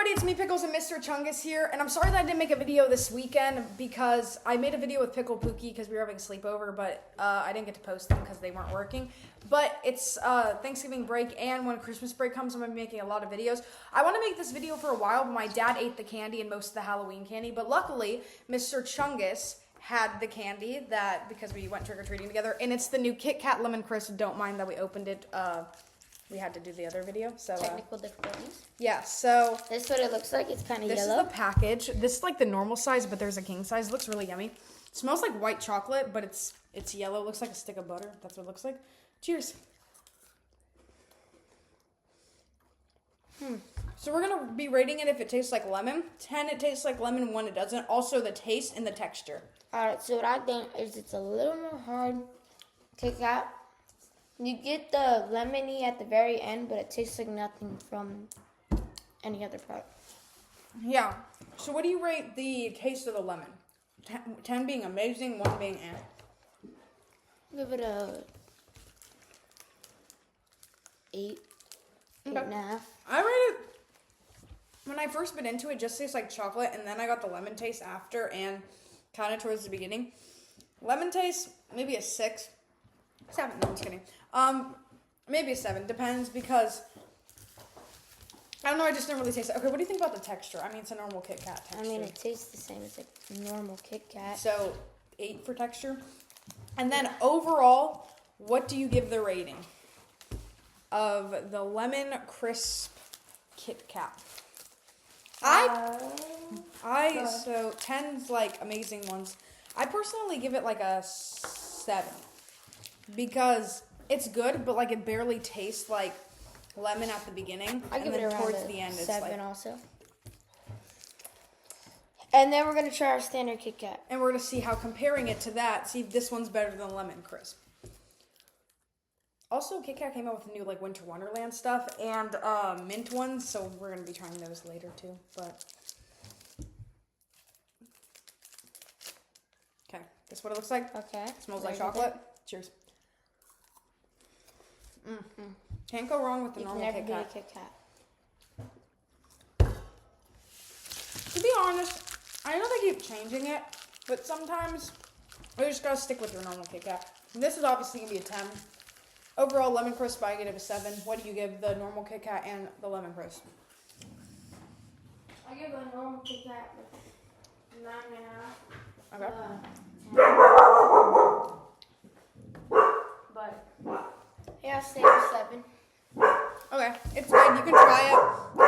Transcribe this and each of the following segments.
everybody, it's me, Pickles, and Mr. Chungus here, and I'm sorry that I didn't make a video this weekend because I made a video with Pickle Pookie because we were having a sleepover, but I didn't get to post them because they weren't working. But it's Thanksgiving break, and when Christmas break comes, I'm going to be making a lot of videos. I want to make this video for a while, but my dad ate the candy and most of the Halloween candy, but luckily, Mr. Chungus had the candy that because we went trick-or-treating together, and it's the new Kit Kat Lemon Crisp. Don't mind that we opened it. We had to do the other video, so technical difficulties. Yeah, so this is what it looks like. It's kind of yellow. This is the package. This is like the normal size, but there's a king size. It looks really yummy. It smells like white chocolate, but it's yellow. It looks like a stick of butter. That's what it looks like. Cheers. So we're gonna be rating it if it tastes like lemon. 10, it tastes like lemon. 1, it doesn't. Also the taste and the texture. All right. So what I think is it's a little more hard to take out. You get the lemony at the very end, but it tastes like nothing from any other product. Yeah. So what do you rate the taste of the lemon? 10 being amazing, 1 being eh. Give it a 8, 8.5. I rate it, when I first bit into it, just tastes like chocolate, and then I got the lemon taste after and kind of towards the beginning. Lemon taste, maybe a 6. 7, no, I'm just kidding. Maybe a 7, depends, because, I don't know, I just didn't really taste it. Okay, what do you think about the texture? I mean, it's a normal Kit Kat texture. I mean, it tastes the same as a normal Kit Kat. So, 8 for texture. And then, overall, what do you give the rating of the Lemon Crisp Kit Kat? So 10's like amazing ones. I personally give it like a 7 because it's good, but like it barely tastes like lemon at the beginning. I give it around towards the end. 7 it's like, also. And then we're gonna try our standard Kit Kat, and we're gonna see how comparing it to that. See if this one's better than Lemon Crisp. Also, Kit Kat came out with new like Winter Wonderland stuff and mint ones, so we're gonna be trying those later too. But okay, this is what it looks like. Okay. Smells like chocolate. Cheers. Can't go wrong with the normal Kit Kat. Kit Kat. To be honest, I know they keep changing it, but sometimes you just gotta stick with your normal Kit Kat. This is obviously gonna be a 10. Overall, Lemon Crisp, I give it a 7. What do you give the normal Kit Kat and the Lemon Crisp? I give the normal Kit Kat 9.5. Okay. 10. But yeah, I'll stay with 7. Okay, it's good. You can try it.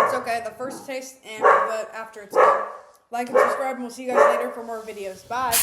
It's okay. The first taste but after it's good. Like and subscribe, and we'll see you guys later for more videos. Bye.